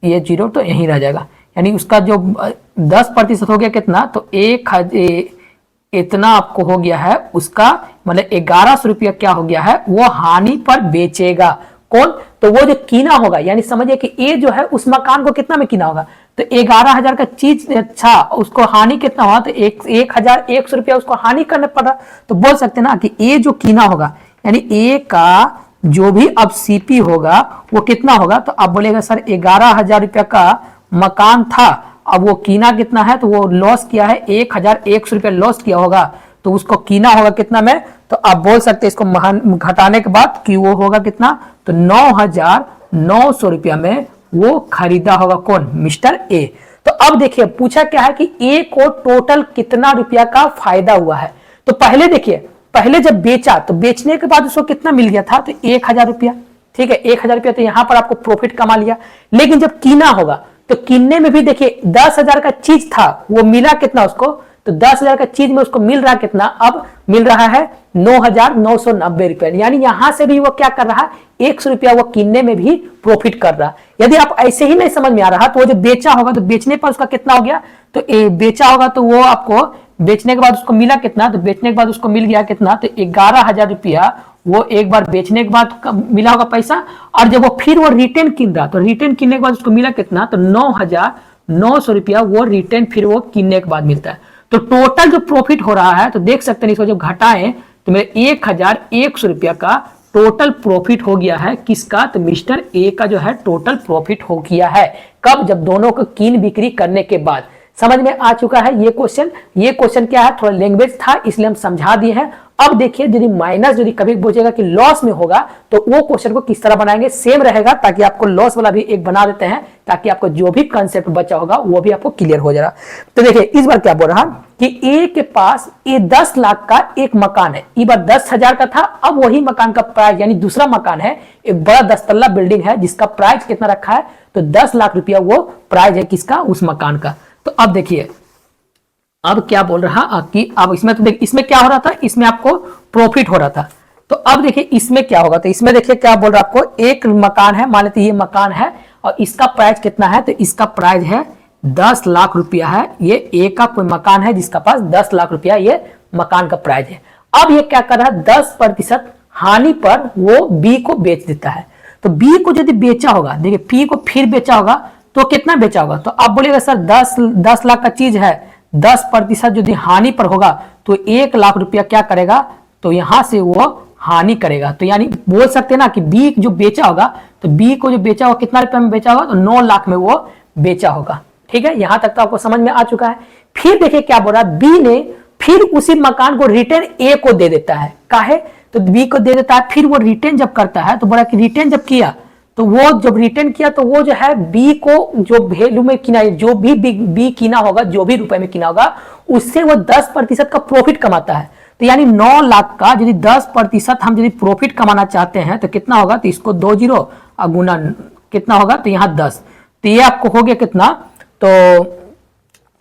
ये 0 तो यहीं रह जाएगा, यानी उसका जो 10% हो गया कितना, तो 1,000 इतना आपको हो गया है, उसका मतलब 1,100 रुपया क्या हो गया है, वो हानि पर बेचेगा कौन, तो वो जो कीना होगा, यानी समझिए कि ए जो है उस मकान को कितना में कीना होगा, तो 11,000 का चीज अच्छा उसको हानि कितना हुआ, तो 1,100 रुपया उसको हानि करना पड़ रहा। तो बोल सकते ना कि ए जो कीना होगा, यानी ए का जो भी अब सीपी होगा वो कितना होगा, तो आप बोलेगा सर 11,000 रुपया का मकान था, अब वो कीना कितना है, तो वो लॉस किया है 1,100 रुपया लॉस किया होगा, तो उसको कीना होगा कितना में, तो आप बोल सकते हैं इसको घटाने के बाद कि वो होगा कितना, तो 9,900 रुपया में वो खरीदा होगा कौन, मिस्टर ए। तो अब देखिए पूछा क्या है कि ए को टोटल कितना रुपया का फायदा हुआ है। तो पहले देखिए, पहले जब बेचा तो बेचने के बाद उसको कितना मिल गया था, तो 1,000 रुपया। ठीक है, 1,000 रुपया तो यहां पर आपको प्रॉफिट कमा लिया। लेकिन जब कीना होगा तो किन्ने में भी देखिए 10,000 का चीज था, वो मिला कितना उसको, तो 10,000 का चीज में उसको मिल रहा कितना, अब मिल रहा है 9,990 रुपए, यानी यहां से भी वो क्या कर रहा है, 100 रुपया वो किन्ने में भी प्रॉफिट कर रहा। यदि आप ऐसे ही नहीं समझ में आ रहा तो वो जो बेचा होगा तो बेचने पर उसका कितना हो गया, तो बेचा होगा तो वो आपको बेचने के बाद उसको मिला कितना, तो बेचने के बाद उसको मिल गया कितना, तो 11,000 रुपया वो एक बार बेचने के बाद मिला होगा पैसा, और जब वो फिर वो रिटर्न किन रहा तो रिटर्न किनने के बाद उसको मिला कितना, तो 9,900 रुपया वो रिटर्न फिर वो किनने के बाद मिलता है। तो टोटल जो प्रॉफिट हो रहा है, तो देख सकते हैं इसको जब घटाएं तो मेरे 1,100 रुपया का टोटल प्रॉफिट हो गया है, किसका, तो मिस्टर ए का जो है टोटल प्रॉफिट हो गया है। कब, जब दोनों को कीन बिक्री करने के बाद। समझ में आ चुका है ये क्वेश्चन। ये क्वेश्चन क्या है, थोड़ा लैंग्वेज था इसलिए हम समझा दिए हैं। अब देखिए यदि माइनस यदि कभी पूछेगा कि लॉस में होगा तो वो क्वेश्चन को किस तरह बनाएंगे, सेम रहेगा, ताकि आपको लॉस वाला भी एक बना देते हैं, ताकि आपको जो भी कंसेप्ट बचा होगा वो भी आपको क्लियर हो जाएगा। तो देखिए इस बार क्या बोल रहा कि ए के पास ये 10 लाख का एक मकान है, इस बार 10,000 का था, अब वही मकान का प्राइस, यानी दूसरा मकान है, एक बड़ा 10 तल्ला बिल्डिंग है जिसका प्राइस कितना रखा है, तो 10 लाख रुपया वो प्राइस है किसका, उस मकान का। तो अब देखिए अब क्या बोल रहा कि अब इसमें तो इसमें क्या हो रहा था, इसमें आपको प्रॉफिट हो रहा था। तो अब देखिए इसमें क्या होगा, तो इसमें देखिए क्या बोल रहा है आपको, एक मकान है, मान लेते ये मकान है और इसका प्राइस कितना है, तो इसका प्राइस है 10 लाख रुपया है। ये ए का कोई मकान है जिसका पास 10 लाख रुपया ये मकान का प्राइस है। अब ये क्या कर रहा है, 10% हानि पर वो बी को बेच देता है। तो बी को यदि बेचा होगा, देखिए पी को फिर बेचा होगा तो कितना बेचा होगा, तो आप बोलिएगा सर 10 लाख का चीज है, 10% यदि हानि पर होगा तो 1 लाख रुपया क्या करेगा, तो यहां से वो हानि करेगा। तो यानी बोल सकते हैं ना कि बी जो बेचा होगा, तो बी को जो बेचा होगा कितना रुपया में बेचा होगा, तो 9 लाख में वो बेचा होगा। ठीक है, यहां तक तो आपको समझ में आ चुका है। फिर देखिए क्या बोल रहा है, बी ने फिर उसी मकान को रिटर्न ए को दे देता है। काहे, तो बी को दे देता है, फिर वो रिटर्न जब करता है तो बोला कि रिटर्न जब किया तो वो जब रिटर्न किया तो वो जो है बी को जो वैल्यू में किना, जो भी बी किना होगा, जो भी रुपए में किना होगा, उससे वो 10% का प्रॉफिट कमाता है। तो यानी 9 लाख का यदि 10% हम यदि प्रॉफिट कमाना चाहते हैं तो कितना होगा, तो इसको 2 जीरो और गुना कितना होगा, तो यहाँ 10, तो ये आपको हो गया कितना, तो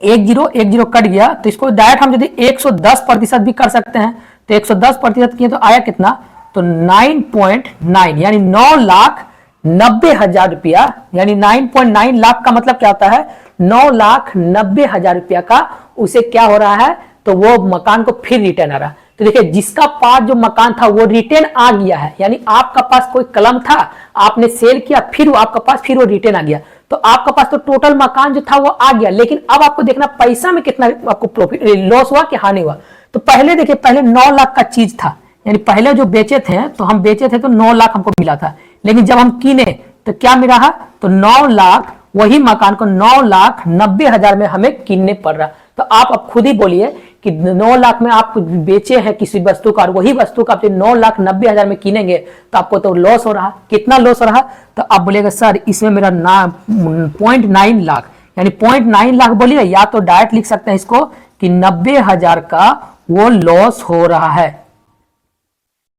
1 जीरो कट गया। तो इसको डायरेक्ट हम यदि 110% भी कर सकते हैं, तो 110% किए तो आया कितना, तो 9.9 यानी 9,90,000 रुपया, यानी 9.9 लाख का मतलब क्या होता है, 9,90,000 रुपया का उसे क्या हो रहा है, तो वो मकान को फिर रिटर्न आ रहा है। तो देखिए जिसका पास जो मकान था वो रिटर्न आ गया है, यानी आपका पास कोई कलम था, आपने सेल किया, फिर वो आपका पास फिर वो रिटर्न आ गया, तो आपका पास तो टोटल मकान जो था वो आ गया। लेकिन अब आपको देखना पैसा में कितना आपको प्रॉफिट लॉस हुआ कि हानि हुआ। तो पहले देखिए, पहले 9 लाख का चीज था, यानी पहले जो बेचे थे तो हम बेचे थे तो 9 लाख हमको मिला था, लेकिन जब हम कीने तो क्या मिला है, तो 9 लाख, वही मकान को 9,90,000 में हमें कीनने पड़ रहा। तो आप अब खुद ही बोलिए कि 9 लाख में आप बेचे हैं किसी वस्तु का, और वही वस्तु का आप 9,90,000 में कीनेंगे तो आपको तो लॉस हो रहा। कितना लॉस हो रहा, तो आप बोलिएगा सर इसमें मेरा 0.9 लाख, यानी 0.9 लाख बोलिए, या तो डायरेक्ट लिख सकते हैं इसको कि 90,000 का वो लॉस हो रहा है,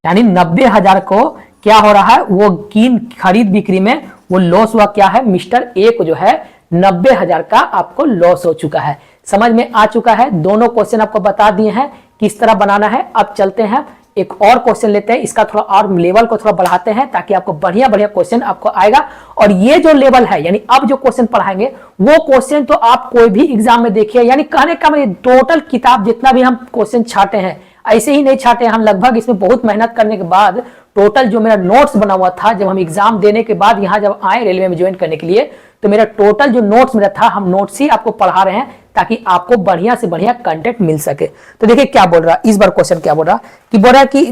यानी 90,000 को क्या हो रहा है, वो कीन खरीद बिक्री में वो लॉस हुआ। क्या है, मिस्टर ए को जो है 90,000 का आपको लॉस हो चुका है। समझ में आ चुका है, दोनों क्वेश्चन आपको बता दिए हैं किस तरह बनाना है। अब चलते हैं एक और क्वेश्चन लेते हैं, इसका थोड़ा और लेवल को थोड़ा बढ़ाते हैं ताकि आपको बढ़िया बढ़िया क्वेश्चन आपको आएगा। और ये जो लेवल है, यानी अब जो क्वेश्चन पढ़ाएंगे वो क्वेश्चन तो आप कोई भी एग्जाम में देखिए, यानी कहने का मतलब टोटल किताब जितना भी हम क्वेश्चन छाटे हैं ऐसे ही नहीं छाटे, हम लगभग इसमें बहुत मेहनत करने के बाद टोटल जो मेरा नोट्स बना हुआ था, जब हम एग्जाम देने के बाद यहाँ जब आए रेलवे में ज्वाइन करने के लिए, तो मेरा टोटल जो नोट्स मेरा था, हम नोट्स ही आपको पढ़ा रहे हैं ताकि आपको बढ़िया से बढ़िया कंटेंट मिल सके। तो देखिए क्या बोल रहा, इस बार क्वेश्चन क्या बोल रहा कि बोल रहा कि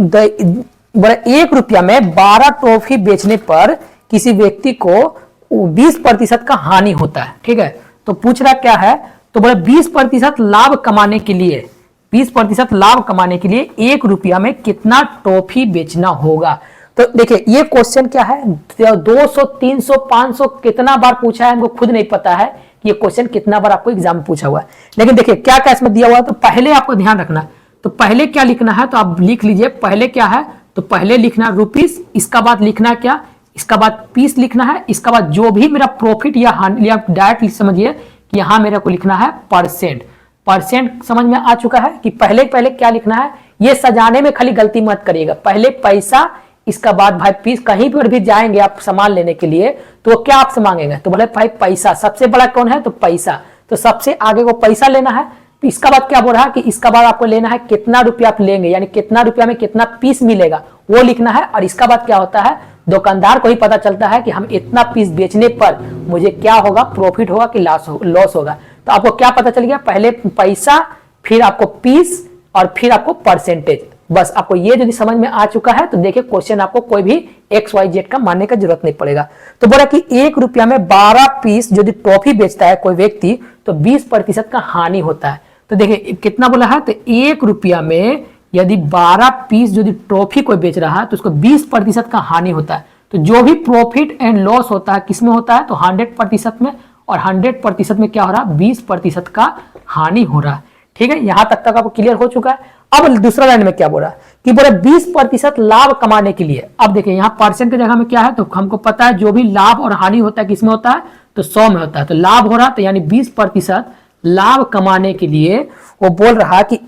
1 रुपया में 12 टॉफी बेचने पर किसी व्यक्ति को 20% का हानि होता है। ठीक है, तो पूछ रहा क्या है, तो बोले 20% लाभ कमाने के लिए, 20% लाभ कमाने के लिए 1 रुपया में कितना टॉफी बेचना होगा। तो देखिए ये क्वेश्चन क्या है, 200, 300, 500 कितना बार पूछा है, हमको खुद नहीं पता है ये क्वेश्चन कितना बार आपको एग्जाम में पूछा हुआ है। लेकिन देखिए क्या क्या इसमें दिया हुआ है, तो पहले आपको ध्यान रखना, तो पहले क्या लिखना है, तो आप लिख लीजिए पहले क्या है, तो पहले लिखना रुपीस, इसका बाद लिखना क्या, इसका बाद पीस लिखना है, इसका बाद जो भी मेरा प्रॉफिट या हानि, या डायरेक्ट समझिए कि यहाँ मेरे को लिखना है परसेंट। परसेंट समझ में आ चुका है कि पहले क्या लिखना है। ये सजाने में खाली गलती मत करिएगा, पहले पैसा, इसका बाद भाई पीस। कहीं पर भी जाएंगे आप सामान लेने के लिए तो क्या आपसे मांगेंगे, तो बोले भाई पैसा, सबसे बड़ा कौन है, तो पैसा, तो सबसे आगे को पैसा लेना है। इसका बाद क्या बोल रहा है कि इसका बाद आपको लेना है कितना रुपया आप लेंगे, यानी कितना रुपया में कितना पीस मिलेगा वो लिखना है। और इसका बाद क्या होता है, दुकानदार को ही पता चलता है कि हम इतना पीस बेचने पर मुझे क्या होगा, प्रॉफिट होगा कि लॉस होगा। तो आपको क्या पता चल गया, पहले पैसा, फिर आपको पीस और फिर आपको परसेंटेज। बस आपको ये यदि समझ में आ चुका है तो देखिए क्वेश्चन आपको कोई भी XYZ का मानने का जरूरत नहीं पड़ेगा। तो बोला कि 1 रुपया में 12 पीस यदि टॉफी बेचता है कोई व्यक्ति तो 20% का हानि होता है। तो देखिए कितना बोला है, तो 1 रुपया में यदि 12 पीस यदि टॉफी कोई बेच रहा है तो उसको 20% का हानि होता है। तो जो भी प्रॉफिट एंड लॉस होता है किसमें होता है, तो 100% में, और 100% में क्या हो रहा है, 20% का हानि हो रहा है। ठीक है, यहां तक आपको क्लियर हो चुका है। अब दूसरा लाइन में क्या बोल रहा है कि बोला 20% लाभ कमाने के लिए। अब देखिए यहाँ परसेंट की जगह में क्या है, तो हमको पता है जो भी लाभ और हानि होता है किसमें होता है, तो 100 में होता है। तो लाभ हो रहा है, तो यानी 20% लाभ कमाने के लिए वो बोल रहा है कि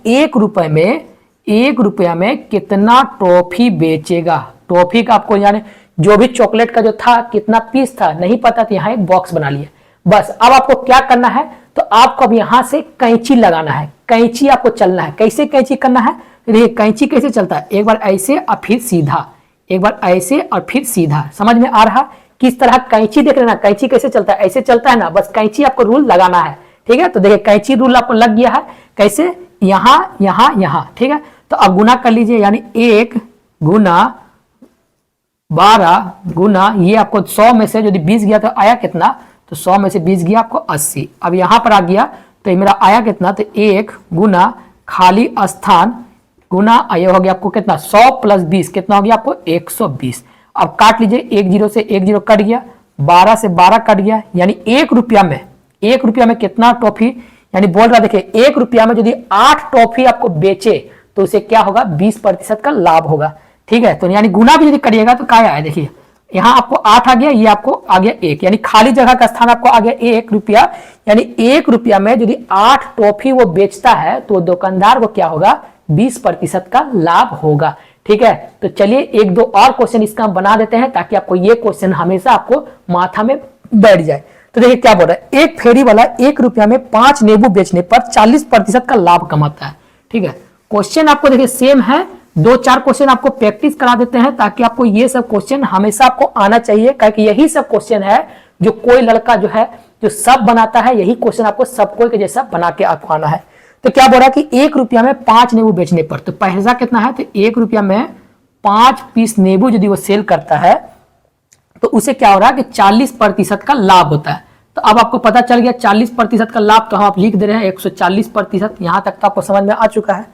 1 रुपया में कितना टॉफी बेचेगा। टॉफी का आपको यानी जो भी चॉकलेट का जो था कितना पीस था नहीं पता, तो यहाँ एक बॉक्स बना लिया। बस अब आपको क्या करना है, तो आपको अब यहां से कैंची लगाना है, कैंची आपको चलना है। कैसे कैंची करना है, देखिए कैंची कैसे चलता है, एक बार ऐसे और फिर सीधा, एक बार ऐसे और फिर सीधा। समझ में आ रहा किस तरह कैंची देख लेना, कैंची कैसे चलता है, ऐसे चलता है ना, बस कैंची आपको रूल लगाना है। ठीक है, तो देखिए कैंची रूल आपको लग गया है, कैसे, यहां यहां यहां। ठीक है, तो अब गुना कर लीजिए, यानी 1 गुना 12 गुना, ये आपको 100 में से यदि 20 गया तो आया कितना, तो 100 में से 20 गया आपको 80। अब यहां पर आ गया तो ये मेरा आया कितना, तो 1 गुना खाली स्थान गुना, ये हो गया आपको कितना, 100 + 20 कितना हो गया आपको 120। अब काट लीजिए, 1 0 से 1 0 कट गया, 12 से 12 कट गया, यानी 1 रुपया में कितना टॉफी, यानी बोल रहा देखिए 1 रुपया में यदि 8 टॉफी आपको बेचे तो उसे क्या होगा, 20% का लाभ होगा। ठीक है, तो यानी गुना भी यदि करिएगा तो क्या आया, देखिए यहाँ आपको 8 आ गया, ये आपको आ गया 1, यानी खाली जगह का स्थान आपको आ गया 1 रुपया, यानी 1 रुपया में यदि 8 टॉफी वो बेचता है तो दुकानदार को क्या होगा, 20% का लाभ होगा। ठीक है, तो चलिए एक दो और क्वेश्चन इसका हम बना देते हैं ताकि आपको ये क्वेश्चन हमेशा आपको माथा में बैठ जाए। तो देखिए क्या बोल रहा है, एक फेरी वाला 1 रुपया में 5 नींबू बेचने पर 40% का लाभ कमाता है। ठीक है, क्वेश्चन आपको देखिए सेम है, 2-4 क्वेश्चन आपको प्रैक्टिस करा देते हैं ताकि आपको ये सब क्वेश्चन हमेशा आपको आना चाहिए, क्योंकि यही सब क्वेश्चन है जो कोई लड़का जो है जो सब बनाता है, यही क्वेश्चन आपको सब कोई के जैसा बना के आपको आना है। तो क्या बोल रहा है कि 1 रुपया में 5 नींबू बेचने पर, तो पैसा कितना है, तो 1 रुपया में 5 पीस नींबू यदि वो सेल करता है तो उसे क्या हो रहा है कि 40% का लाभ होता है। तो अब आपको पता चल गया 40% का लाभ, तो हम आप लिख दे रहे हैं 140%। यहां तक तो आपको समझ में आ चुका है।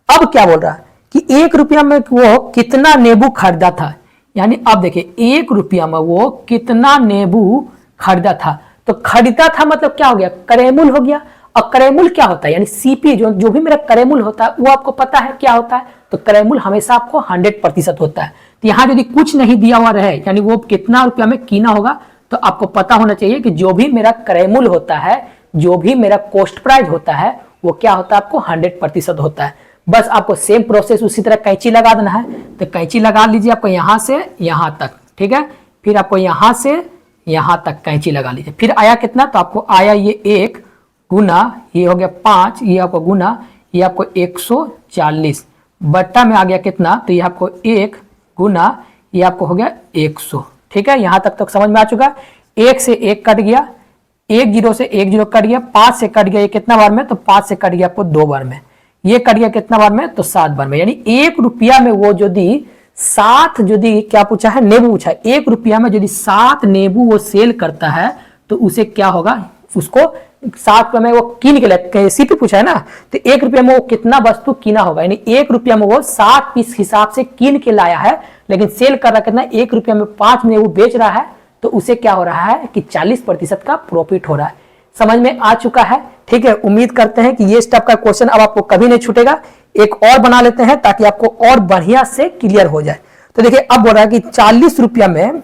अब क्या बोल रहा है कि 1 रुपया में वो कितना नींबू खरीदा था, यानी अब देखिए 1 रुपया में वो कितना नींबू खरीदा था, तो खरीदा था मतलब क्या हो गया, करेमुल हो गया। और करेमुल क्या होता है, यानी सीपी जो भी मेरा करेमुल होता है वो आपको पता है क्या होता है, तो करेमुल हमेशा आपको 100% होता है। तो यहाँ यदि कुछ नहीं दिया हुआ रहे, यानी वो कितना रुपया में कीना होगा, तो आपको पता होना चाहिए कि जो भी मेरा करेमुल होता है, जो भी मेरा कॉस्ट प्राइस होता है, वो क्या होता है, आपको 100% होता है। बस आपको सेम प्रोसेस उसी तरह कैंची लगा देना है। तो कैंची लगा लीजिए आपको यहां से यहां तक, ठीक है, फिर आपको यहां से यहां तक कैंची लगा लीजिए। फिर आया कितना, तो आपको आया ये 1 गुना, ये हो गया 5, ये आपको गुना, ये आपको 140 बट्टा में आ गया कितना, तो ये आपको 1 गुना, ये आपको हो गया 100। ठीक है, यहां तक समझ में आ चुका। 1 से 1 कट गया, 1 0 से 1 0 कट गया, 5 से कट गया, ये कितना बार में, तो 5 से कट गया आपको 2 बार में, ये कट गया कितना बार में, तो 7 बार में। यानी 1 रुपया में वो यदि 7 यदि क्या पूछा है, नींबू पूछा है, 1 रुपया में यदि 7 नींबू वो सेल करता है तो उसे क्या होगा, उसको 7 रुपये में वो कीन के लिए, सीपी पूछा है ना, तो 1 रुपया में वो कितना वस्तु कीना होगा, यानी 1 रुपया में वो 7 पीस हिसाब से कीन के लाया है, लेकिन सेल कर रहा कितना, 1 रुपया में 5 में वो बेच रहा है, तो उसे क्या हो रहा है कि 40% का प्रॉफिट हो रहा है। समझ में आ चुका है। ठीक है, उम्मीद करते हैं कि ये स्टेप का क्वेश्चन अब आपको कभी नहीं छूटेगा। एक और बना लेते हैं ताकि आपको और बढ़िया से क्लियर हो जाए। तो देखिए अब बोल रहा है कि 40 रुपया में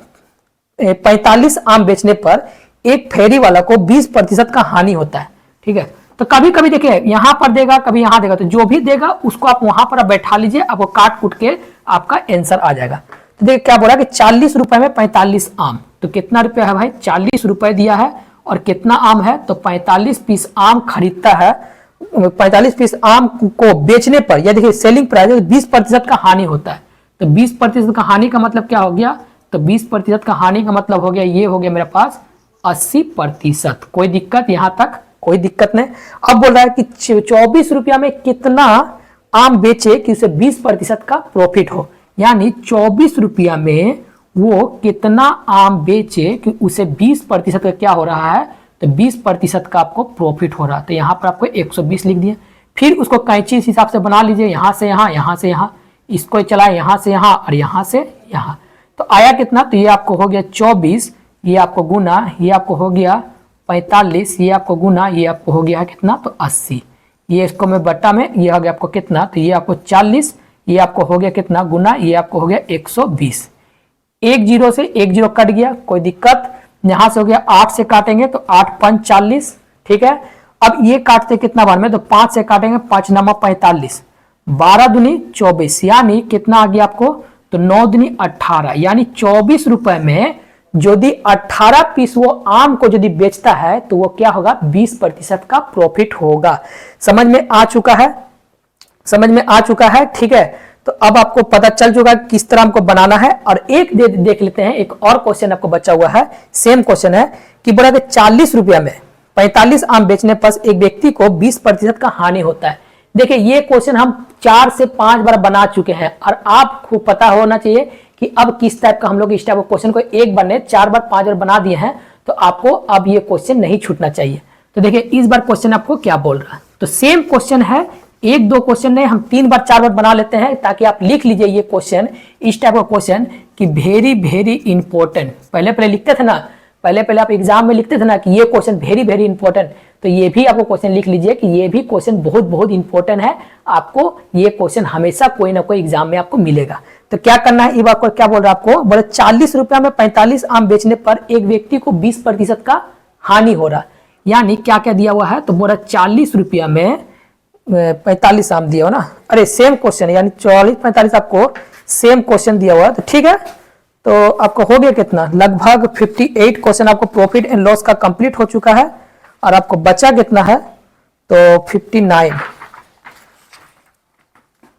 45 आम बेचने पर एक फेरी वाला को 20% का हानि होता है। ठीक है, तो कभी कभी देखिए यहां पर देगा, कभी यहां देगा, तो जो भी देगा उसको आप वहां पर बैठा लीजिए, आपको काट कूट के आपका आंसर आ जाएगा। तो देखिए क्या बोल रहा है कि 40 रुपए में 45 आम, तो कितना रुपया है भाई, 40 रुपए दिया है और कितना आम है, तो 45 पीस आम खरीदता है। 45 पीस आम को बेचने पर, यह देखिए सेलिंग प्राइस 20% का हानि होता है। तो 20% का हानि का मतलब क्या हो गया, तो 20% का हानि का मतलब हो गया, ये हो गया मेरे पास 80%। कोई दिक्कत, यहां तक कोई दिक्कत नहीं। अब बोल रहा है कि 24 रुपया में कितना आम बेचे कि उसे 20% का प्रॉफिट हो, यानी 24 रुपया में वो कितना आम बेचे कि उसे 20% का क्या हो रहा है, तो 20% का आपको प्रॉफिट हो रहा है। तो यहां पर आपको 120 लिख दिया। फिर उसको कैंची इस हिसाब से बना लीजिए, यहां से यहां, यहां से यहां, इसको चला यहां से यहां और यहां से यहां, तो आया कितना, तो ये आपको हो गया 24, ये आपको गुना, ये आपको हो गया 45, ये आपको गुना, ये आपको हो गया कितना, तो 80, ये इसको मैं बट्टा में, ये हो गया आपको कितना, तो ये आपको 40, ये आपको हो गया कितना गुना, ये आपको हो गया 120। 1 0 से 1 0 कट गया, कोई दिक्कत, यहां से हो गया 8 से काटेंगे तो 8 5 40। ठीक है, अब ये काटते कितना बार में, तो 5 से काटेंगे, 5 9 45, 12 दूनी 24, यानी कितना आ गया आपको, तो 9 दूनी 18, यानी 24 रुपए में यदि 18 पीस वो आम को यदि बेचता है तो वो क्या होगा, 20% का प्रॉफिट होगा। समझ में आ चुका है, समझ में आ चुका है। ठीक है, तो अब आपको पता चल चुका किस तरह हमको बनाना है। और एक देख लेते हैं, एक और क्वेश्चन आपको बचा हुआ है, सेम क्वेश्चन है कि बोला कि 40 रुपया में 45 आम बेचने पर एक व्यक्ति को 20% का हानि होता है। देखिए ये क्वेश्चन हम 4 से 5 बार बना चुके हैं और आपको पता होना चाहिए कि अब किस टाइप का हम लोग इस टाइप का क्वेश्चन को एक बार ने 4 बार 5 बार बना दिए हैं, तो आपको अब ये क्वेश्चन नहीं छूटना चाहिए। तो देखिए इस बार क्वेश्चन आपको क्या बोल रहा है, तो सेम क्वेश्चन है, 1 2 क्वेश्चन नहीं, हम 3 बार 4 बार बना लेते हैं ताकि आप लिख लीजिए ये क्वेश्चन, इस टाइप का क्वेश्चन कि वेरी वेरी इंपॉर्टेंट, पहले पहले लिखते थे ना, पहले पहले आप एग्जाम में लिखते थे ना कि ये क्वेश्चन वेरी वेरी इंपॉर्टेंट, तो ये भी आपको क्वेश्चन लिख लीजिए कि ये भी क्वेश्चन बहुत बहुत इंपॉर्टेंट है, आपको ये क्वेश्चन हमेशा कोई ना कोई एग्जाम में आपको मिलेगा। तो क्या करना है, ये बात को क्या बोल रहा है आपको, बोले 40 रुपया में 45 आम बेचने पर एक व्यक्ति को 20% का हानि हो रहा, यानी क्या क्या दिया हुआ है, तो बोला 40 रुपया में 45 आम दिया हो ना, अरे सेम क्वेश्चन यानी 44-45 आपको सेम क्वेश्चन दिया हुआ है, तो ठीक है, तो आपको हो गया कितना, लगभग 58 क्वेश्चन आपको प्रॉफिट एंड लॉस का कंप्लीट हो चुका है, और आपको बचा कितना है, तो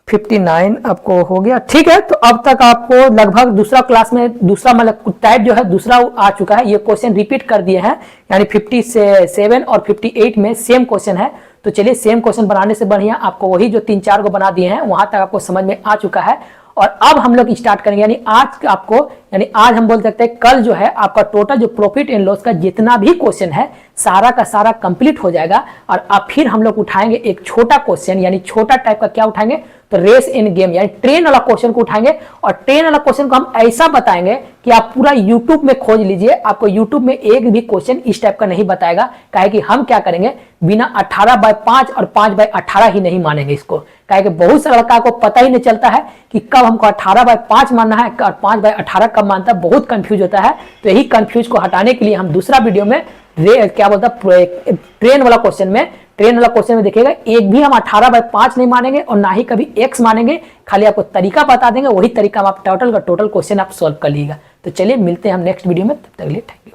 59 आपको हो गया, ठीक है। तो अब तक आपको लगभग दूसरा क्लास में दूसरा मतलब टाइप जो है दूसरा आ चुका है, ये क्वेश्चन रिपीट कर दिए हैं, यानी 57 और 58 में सेम क्वेश्चन है। तो चलिए सेम क्वेश्चन बनाने से बढ़िया आपको वही जो 3-4 को बना दिए हैं वहां तक आपको समझ में आ चुका है। और अब हम लोग स्टार्ट करेंगे, यानी आज आपको, यानी आज हम बोल सकते हैं कल जो है आपका टोटल जो प्रॉफिट एंड लॉस का जितना भी क्वेश्चन है सारा का सारा कंप्लीट हो जाएगा। और अब फिर हम लोग उठाएंगे एक छोटा क्वेश्चन, यानी छोटा टाइप का क्या उठाएंगे, तो रेस इन गेम यानी ट्रेन वाला क्वेश्चन को उठाएंगे। और ट्रेन वाला क्वेश्चन को हम ऐसा बताएंगे कि आप पूरा यूट्यूब में खोज लीजिए, आपको यूट्यूब में एक भी क्वेश्चन इस टाइप का नहीं बताएगा। काहे कि हम क्या करेंगे, बिना 18/5 और 5/18 ही नहीं मानेंगे इसको। काहे कि बहुत सारा लड़का को पता ही नहीं चलता है कि कब हमको 18/5 मानना है और 5/18 कब मानता है, बहुत कंफ्यूज होता है। तो यही कंफ्यूज को हटाने के लिए हम दूसरा वीडियो में क्या बोलता है ट्रेन वाला क्वेश्चन में देखिएगा, एक भी हम 18/5 नहीं मानेंगे और ना ही कभी x मानेंगे, खाली आपको तरीका बता देंगे, वही तरीका में आप टोटल का टोटल क्वेश्चन आप सॉल्व कर लीजिएगा। तो चलिए मिलते हैं हम नेक्स्ट वीडियो में, तब तक के लिए थैंक यू।